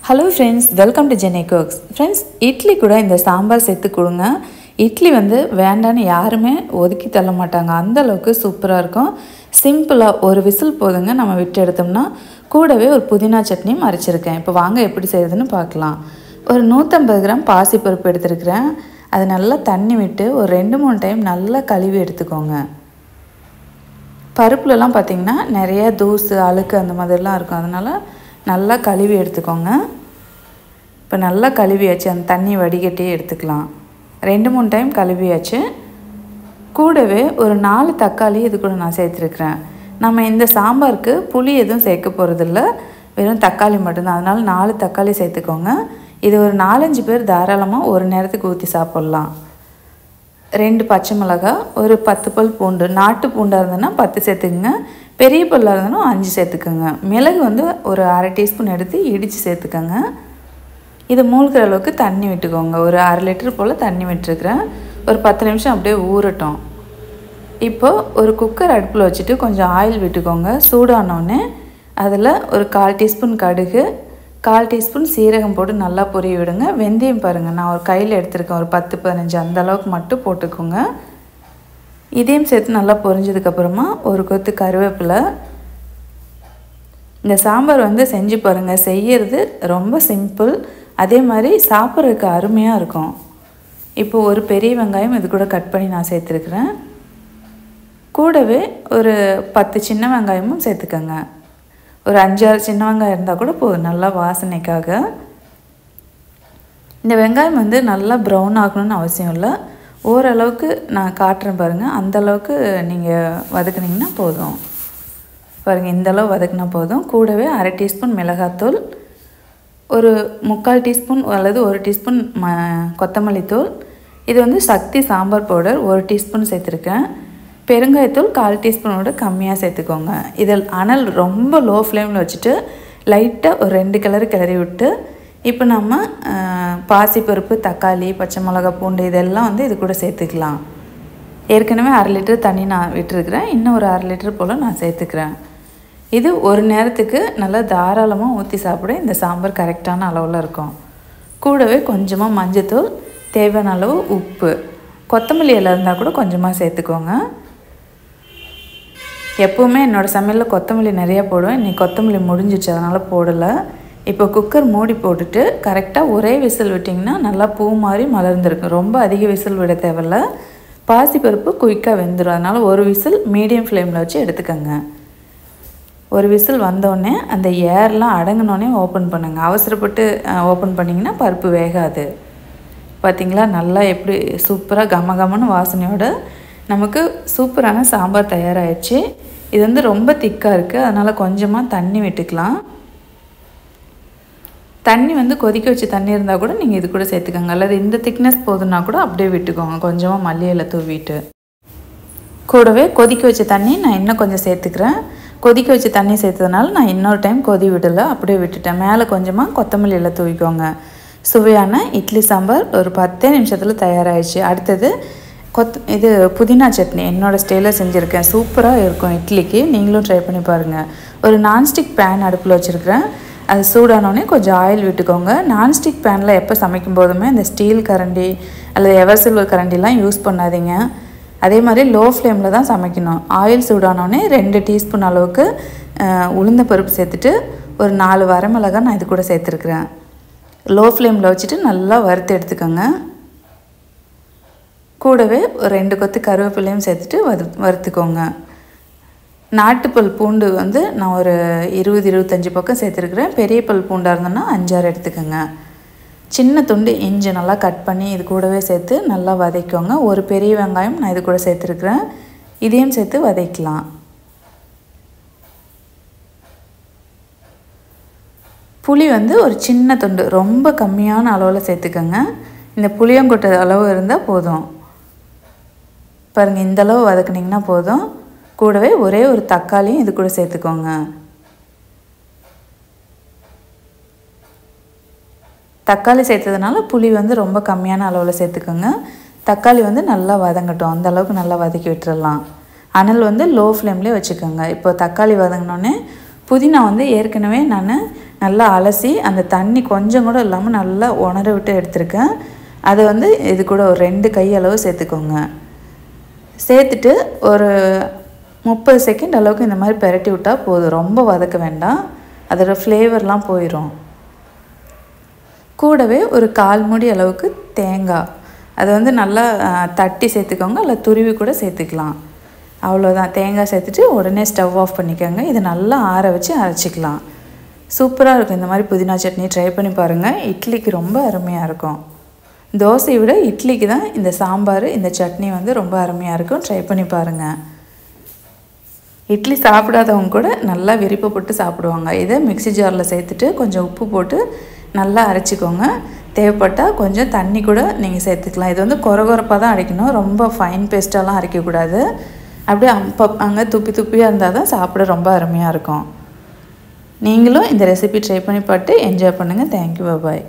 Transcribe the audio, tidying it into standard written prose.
Hello friends, welcome to Jenny Cooks. Friends, idli கூட இந்த சாம்பார் சேர்த்து கொடுங்க. இட்லி வேண்டான்னு யாருமே ஒதுக்கி தள்ள மாட்டாங்க. அந்த அளவுக்கு சூப்பரா இருக்கும். சிம்பிளா ஒரு விசில் போதுங்க நம்ம விட்டு எடுத்தோம்னா கூடவே ஒரு புதினா சட்னியும் அரைச்சிருக்கேன். இப்போ வாங்க எப்படி செய்யறதுன்னு பார்க்கலாம். ஒரு 150 கிராம் பாசிப்பருப்பு எடுத்துக்கிறேன். அது நல்லா தண்ணி விட்டு ஒரு 2-3 டைம் நல்லா கழுவி எடுத்துக்கோங்க. பருப்புலலாம் பார்த்தீங்கன்னா நிறைய தூசு அழுக்கு அந்த மாதிரிலாம் இருக்கும். அதனால நல்லா கழுவி எடுத்துக்கோங்க. இப்போ நல்லா கழுவியாச்சு, அந்த தண்ணி வடிகட்டி எடுத்துக்கலாம். 2-3 டைம் கழுவியாச்சு. கூடவே ஒரு 4 தக்காளி இது கூட நான் சேர்த்துருக்குறேன். நம்ம இந்த சாம்பாருக்கு புளி எதுவும் சேர்க்க போகிறதில்ல, வெறும் தக்காளி மட்டும்தான். அதனால் 4 தக்காளி சேர்த்துக்கோங்க. இது ஒரு 4-5 பேர் தாராளமாக ஒரு நேரத்துக்கு ஊற்றி சாப்பிட்லாம். 2 பச்சை மிளகாய், ஒரு 10 பல் பூண்டு. நாட்டு பூண்டாக இருந்ததுன்னா 10 சேர்த்துக்குங்க, பெரிய பல்லாக இருந்ததுன்னா 5 சேர்த்துக்கோங்க. மிளகு ஒரு அரை டீஸ்பூன் எடுத்து இடித்து சேர்த்துக்கோங்க. இது மூழ்கிற அளவுக்கு தண்ணி விட்டுக்கோங்க. ஒரு 1/2 லிட்டர் போல் தண்ணி விட்டுருக்குறேன். ஒரு 10 நிமிஷம் அப்படியே ஊறட்டும். இப்போது ஒரு குக்கர் அடுப்பில் வச்சுட்டு கொஞ்சம் ஆயில் விட்டுக்கோங்க. சூடானோடனே அதில் ஒரு 1/4 டீஸ்பூன் கடுகு, 1/4 டீஸ்பூன் சீரகம் போட்டு நல்லா பொரிய விடுங்க. வெந்தயம் பாருங்கள், நான் ஒரு கையில் எடுத்துருக்கேன், ஒரு 10-15 அந்த அளவுக்கு மட்டும் போட்டுக்கோங்க. இதையும் சேர்த்து நல்லா பொரிஞ்சதுக்கப்புறமா ஒரு கொத்து கருவேப்பிலை. இந்த சாம்பார் செஞ்சு பாருங்கள். செய்கிறது ரொம்ப சிம்பிள், அதே மாதிரி சாப்பிட்றதுக்கு அருமையாக இருக்கும். இப்போது ஒரு பெரிய வெங்காயம் இது கூட கட் பண்ணி நான் சேர்த்துருக்குறேன். கூடவே ஒரு 10 சின்ன வெங்காயமும் சேர்த்துக்கோங்க. ஒரு 5-6 சின்ன வெங்காயம் இருந்தால் கூட போதும், நல்லா வாசனைக்காக. இந்த வெங்காயம் நல்லா ப்ரௌன் ஆகணும்னு அவசியம் இல்லை. ஓரளவுக்கு நான் காட்டுறேன் பாருங்கள், அந்தளவுக்கு நீங்கள் வதக்குனிங்கன்னா போதும். பாருங்கள், இந்தளவு வதக்குனா போதும். கூடவே அரை டீஸ்பூன் மிளகாத்தூள், ஒரு 3/4 டீஸ்பூன் அல்லது 1 டீஸ்பூன் கொத்தமல்லி தூள். இது சக்தி சாம்பார் பவுடர் 1 டீஸ்பூன் சேர்த்துருக்கேன். பெருங்காயத்தூள் 1/4 டீஸ்பூனோட கம்மியாக சேர்த்துக்கோங்க. இதில் அனல் ரொம்ப லோ ஃப்ளேமில் வச்சுட்டு லைட்டாக ஒரு 2 கிளறி விட்டு இப்போ நம்ம பாசிப்பருப்பு, தக்காளி, பச்சை மிளகா, பூண்டு இதெல்லாம் இது கூட சேர்த்துக்கலாம். ஏற்கனவே 1/2 லிட்டர் தண்ணி நான் விட்டுருக்குறேன். இன்னும் ஒரு 1/2 லிட்டர் போல் நான் சேர்த்துக்கிறேன். இது ஒரு நேரத்துக்கு நல்லா தாராளமாக ஊற்றி சாப்பிட இந்த சாம்பார் கரெக்டான அளவில் இருக்கும். கூடவே கொஞ்சமாக மஞ்சத்தூள், தேவையான அளவு உப்பு, கொத்தமல்லி இலை இருந்தால் கூட கொஞ்சமாக சேர்த்துக்கோங்க. எப்போவுமே என்னோடய சமையலில் கொத்தமல்லி நிறையா போடுவேன். இன்றைக்கி கொத்தமல்லி முடிஞ்சிச்சு, அதனால் போடலை. இப்போ குக்கர் மூடி போட்டுட்டு கரெக்டாக ஒரே விசில் விட்டிங்கன்னா நல்லா பூ மாதிரி மலர்ந்துருக்கும். ரொம்ப அதிக விசில் விட தேவையில்ல. பாசிப்பருப்பு குயிக்காக வெந்துடும். அதனால் ஒரு விசில் மீடியம் ஃப்ளேமில் வச்சு எடுத்துக்கோங்க. ஒரு விசில் வந்தோடனே அந்த ஏர்லாம் அடங்கினோடனே ஓப்பன் பண்ணுங்கள். அவசரப்பட்டு ஓப்பன் பண்ணிங்கன்னா பருப்பு வேகாது. பார்த்திங்களா, நல்லா எப்படி சூப்பராக கமகமன்னு வாசனையோட நமக்கு சூப்பரான சாம்பார் தயாராகிடுச்சு. இது ரொம்ப திக்காக இருக்குது, அதனால் கொஞ்சமாக தண்ணி விட்டுக்கலாம். தண்ணி கொதிக்க வச்ச தண்ணி இருந்தால் கூட நீங்கள் இது கூட சேர்த்துக்கோங்க. அல்லது இந்த திக்னஸ் போதுன்னா கூட அப்படியே விட்டுக்கோங்க, கொஞ்சமாக மல்லி இலை தூவிட்டு. கூடவே கொதிக்க வச்ச தண்ணி நான் இன்னும் கொஞ்சம் சேர்த்துக்கிறேன். கொதிக்க வச்ச தண்ணி சேர்த்ததுனால நான் இன்னொரு டைம் கொதி விடலை, அப்படியே விட்டுட்டேன். மேலே கொஞ்சமாக கொத்தமல்லி இலை தூவிக்கோங்க. சுவையான இட்லி சாம்பார் ஒரு 10 நிமிஷத்தில் தயாராகிடுச்சு. அடுத்தது இது புதினா சட்னி என்னோடய ஸ்டைலில் செஞ்சுருக்கேன். சூப்பராக இருக்கும் இட்லிக்கு. நீங்களும் ட்ரை பண்ணி பாருங்கள். ஒரு நான்ஸ்டிக் பேன் அடுப்பில் வச்சுருக்கிறேன். அது சூடானோடனே கொஞ்சம் ஆயில் விட்டுக்கோங்க. நான்ஸ்டிக் பேனில் எப்போ சமைக்கும் போதுமே இந்த ஸ்டீல் கரண்டி அல்லது எவர் சில்வர் கரண்டிலாம் யூஸ் பண்ணாதீங்க. அதே மாதிரி லோ ஃப்ளேமில் தான் சமைக்கணும். ஆயில் சூடானோடனே 2 டீஸ்பூன் அளவுக்கு உளுந்த பருப்பு சேர்த்துட்டு ஒரு 4 வரமிளகாய் நான் இது கூட சேர்த்துருக்குறேன். லோ ஃப்ளேமில் வச்சுட்டு நல்லா வறுத்து எடுத்துக்கோங்க. கூடவே ஒரு 2 கொத்து கருவேப்பிலையும் சேர்த்துட்டு வறுத்துக்கோங்க. நாட்டுப்பல் பூண்டு நான் ஒரு 20-25 பக்கம் சேர்த்துருக்குறேன். பெரிய பல் பூண்டாக இருந்தோன்னா 5-6 எடுத்துக்கோங்க. சின்ன துண்டு இஞ்சி நல்லா கட் பண்ணி இது கூடவே சேர்த்து நல்லா வதக்கிக்கோங்க. ஒரு பெரிய வெங்காயம் நான் இது கூட சேர்த்துருக்குறேன். இதையும் சேர்த்து வதக்கலாம். புளி ஒரு சின்ன துண்டு, ரொம்ப கம்மியான அளவில் சேர்த்துக்கோங்க. இந்த புளியங்கொட்டை அளவு இருந்தால் போதும். பாருங்கள், இந்தளவு வதக்குனிங்கன்னா போதும். கூடவே ஒரே ஒரு தக்காளியும் இது கூட சேர்த்துக்கோங்க. தக்காளி சேர்த்ததுனால புளி ரொம்ப கம்மியான அளவில் சேர்த்துக்கோங்க. தக்காளி நல்லா வதங்கட்டும், அந்த அளவுக்கு நல்லா வதக்கி விட்டுறலாம். அனல் லோ ஃப்ளேம்லேயே வச்சுக்கோங்க. இப்போ தக்காளி வதங்கினோடனே புதினா ஏற்கனவே நான் நல்லா அலசி அந்த தண்ணி கொஞ்சம் கூட இல்லாமல் நல்லா உணர விட்டு எடுத்திருக்கேன். அது வந்து இது கூட ஒரு 2 கை அளவு சேர்த்துக்கோங்க. சேர்த்துட்டு ஒரு 30 செகண்ட் அளவுக்கு இந்த மாதிரி பெரட்டி விட்டால் போதும். ரொம்ப வதக்க வேண்டாம், அதோட ஃப்ளேவர்லாம் போயிடும். கூடவே ஒரு 1/4 மூடி அளவுக்கு தேங்காய், அது வந்து நல்லா தட்டி சேர்த்துக்கோங்க, இல்லை துருவி கூட சேர்த்துக்கலாம். அவ்வளோதான். தேங்காய் சேர்த்துட்டு உடனே ஸ்டவ் ஆஃப் பண்ணிக்கோங்க. இதை நல்லா ஆற வச்சு அரைச்சிக்கலாம். சூப்பராக இருக்கும். இந்த மாதிரி புதினா சட்னி ட்ரை பண்ணி பாருங்கள். இட்லிக்கு ரொம்ப அருமையாக இருக்கும். தோசையை விட இட்லிக்கு தான் இந்த சாம்பார், இந்த சட்னி வந்து ரொம்ப அருமையாக இருக்கும். ட்ரை பண்ணி பாருங்கள். இட்லி சாப்பிடாதவங்க கூட நல்லா விருப்பப்பட்டு சாப்பிடுவாங்க. இதை மிக்ஸி ஜாரில் சேர்த்துட்டு கொஞ்சம் உப்பு போட்டு நல்லா அரைச்சிக்கோங்க. தேவைப்பட்டால் கொஞ்சம் தண்ணி கூட நீங்கள் சேர்த்துக்கலாம். இது வந்து கொரகொரப்பாக தான் அரைக்கணும், ரொம்ப ஃபைன் பேஸ்ட்டாலாம் அரைக்கக்கூடாது. அப்படியே அங்கே துப்பி துப்பியாக இருந்தால் தான் சாப்பிட ரொம்ப அருமையாக இருக்கும். நீங்களும் இந்த ரெசிபி ட்ரை பண்ணி பார்த்து என்ஜாய் பண்ணுங்கள். தேங்க்யூ, பாய்.